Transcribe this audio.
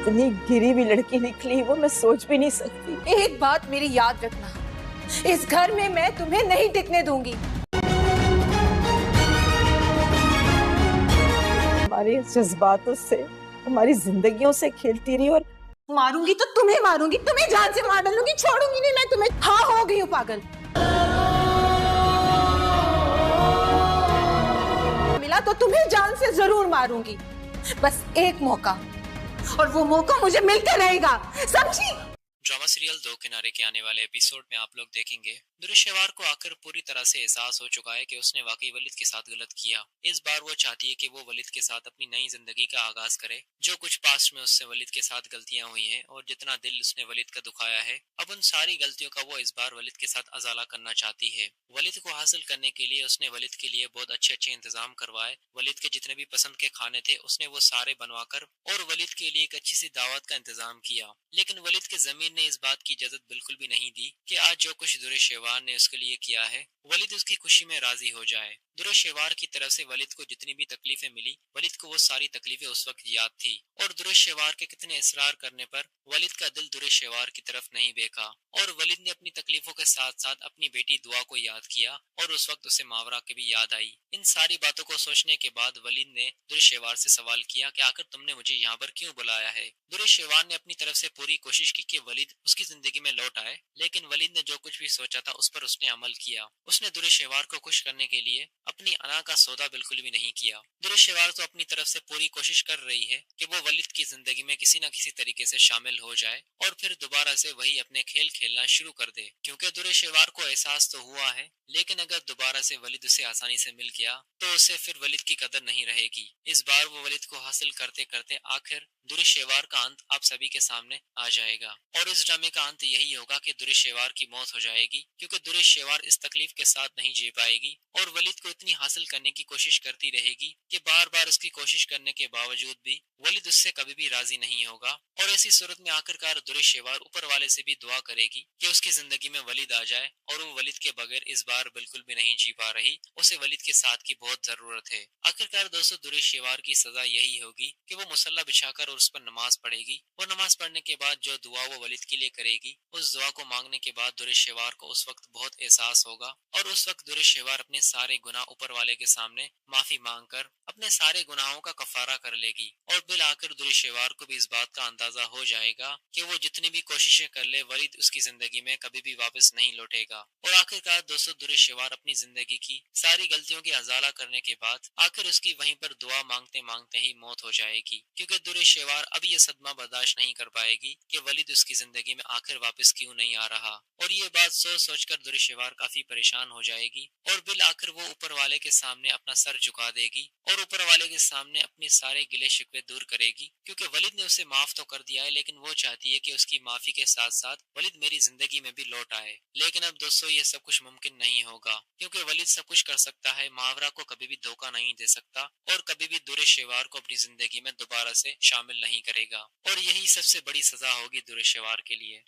इतनी गिरी हुई लड़की निकली वो मैं सोच भी नहीं सकती। एक बात मेरी याद रखना, इस घर में मैं तुम्हें नहीं टिकने दूंगी। हमारे जज्बातों से, हमारी जिंदगियों से खेलती रही और मारूंगी तो तुम्हें मारूंगी, तुम्हें जान से मार डालूंगी, छोड़ूंगी नहीं मैं तुम्हें। हाँ, हो गई हूँ पागल। मिला तो तुम्हें जान से जरूर मारूंगी, बस एक मौका, और वो मौका मुझे मिलते रहेगा, समझी? ड्रामा सीरियल दो किनारे के आने वाले एपिसोड में आप लोग देखेंगे दुरेशेवार को आकर पूरी तरह से एहसास हो चुका है कि उसने वाकई वलिद के साथ गलत किया। इस बार वो चाहती है कि वो वलिद के साथ अपनी नई जिंदगी का आगाज करे। जो कुछ पास्ट में उससे वलिद के साथ गलतियां हुई हैं और जितना दिल उसने वलिद का दुखाया है, अब उन सारी गलतियों का वो इस बार वलिद के साथ अजाला करना चाहती है। वलिद को हासिल करने के लिए उसने वलिद के लिए बहुत अच्छे अच्छे इंतजाम करवाए। वलिद के जितने भी पसंद के खाने थे उसने वो सारे बनवाकर और वलिद के लिए एक अच्छी सी दावत का इंतजाम किया। लेकिन वलिद के जमीर ने इस बात की इजाजत बिल्कुल भी नहीं दी कि आज जो कुछ दुरेशेवार ने उसके लिए किया है वलिद उसकी खुशी में राजी हो जाए। दुरेशेवार की तरफ से वलिद को जितनी भी तकलीफें मिली, वलिद को वो सारी तकलीफें उस वक्त याद थी और दुरेशेवार के कितने इसरार करने पर वलिद का दिल दुरेशेवार की तरफ नहीं देखा और वलिद ने अपनी तकलीफों के साथ साथ अपनी बेटी दुआ को याद किया और उस वक्त उसे मावरा की भी याद आई। इन सारी बातों को सोचने के बाद वलिद ने दुरेशेवार से सवाल किया कि आखिर तुमने मुझे यहाँ पर क्यों बुलाया है। दुरेशेवार ने अपनी तरफ से पूरी कोशिश की कि वलिद उसकी जिंदगी में लौट आए, लेकिन वलिद ने जो कुछ भी सोचा था उस पर उसने अमल किया। उसने दुरेशेवार को खुश करने के लिए अपनी अना का सौदा बिल्कुल भी नहीं किया। दुरेशेवार तो अपनी तरफ से पूरी कोशिश कर रही है कि वो वलिद की जिंदगी में किसी न किसी तरीके से शामिल हो जाए और फिर दोबारा से वही अपने खेल खेलना शुरू कर दे, क्योंकि दुरेशेवार को एहसास तो हुआ है, लेकिन अगर दोबारा से वलिद उसे आसानी से मिल गया तो उसे फिर वलिद की कदर नहीं रहेगी। इस बार वो वलिद को हासिल करते करते आखिर दुरेशेवार का अंत आप सभी के सामने आ जाएगा और इस ड्रामे का अंत यही होगा कि दुरेशेवार की मौत हो जाएगी, क्योंकि दुरेशेवार इस तकलीफ के साथ नहीं जी पाएगी और वलिद को इतनी हासिल करने की कोशिश करती रहेगी कि बार बार उसकी कोशिश करने के बावजूद भी वलिद उससे कभी भी राजी नहीं होगा और ऐसी सूरत में आखिरकार दुरेशेवार ऊपर वाले से भी दुआ करेगी कि उसकी जिंदगी में वलिद आ जाए और वो वलिद के बगैर इस बार बिल्कुल भी नहीं जी पा रही, उसे वलिद के साथ की बहुत जरूरत है। आखिरकार दोस्तों दुरेशेवार की सजा यही होगी कि वो मुसल्ला बिछाकर और उस पर नमाज पढ़ेगी और नमाज पढ़ने के बाद जो दुआ वो वलिद के लिए करेगी उस दुआ को मांगने के बाद दुरेशेवार को उस वक्त बहुत एहसास होगा और उस वक्त दुरेशेवार अपने सारे गुनाह ऊपर वाले के सामने माफी मांगकर अपने सारे गुनाहों का कफारा कर लेगी और बिल आखिर दुरेशेवार को भी इस बात का अंदाजा हो जाएगा कि वो जितनी भी कोशिशें कर ले वलिद उसकी जिंदगी में कभी भी वापस नहीं लौटेगा। और आखिरकार दोस्तों दुरेशेवार अपनी जिंदगी की सारी गलतियों की अजाला करने के बाद आखिर उसकी वहीं पर दुआ मांगते मांगते ही मौत हो जाएगी, क्योंकि दुरेशेवार अब ये सदमा बर्दाश्त नहीं कर पाएगी कि वलिद उसकी जिंदगी में आखिर वापस क्यों नहीं आ रहा। और ये बात सोच सोचकर दुरेशेवार काफी परेशान हो जाएगी और बिल आखिर वो ऊपर वाले के सामने अपना सर झुका देगी और ऊपर वाले के सामने अपने सारे गिले शिकवे दूर करेगी, क्योंकि वलिद ने उसे माफ तो कर दिया है लेकिन वो चाहती है कि उसकी माफी के साथ साथ वलिद मेरी जिंदगी में भी लौट आए। लेकिन अब दोस्तों ये सब कुछ मुमकिन नहीं होगा, क्योंकि वलिद सब कुछ कर सकता है, मावरा को कभी भी धोखा नहीं दे सकता और कभी भी दुरेशेवार को अपनी जिंदगी में दोबारा से शामिल नहीं करेगा और यही सबसे बड़ी सजा होगी दुरेशेवार के लिए।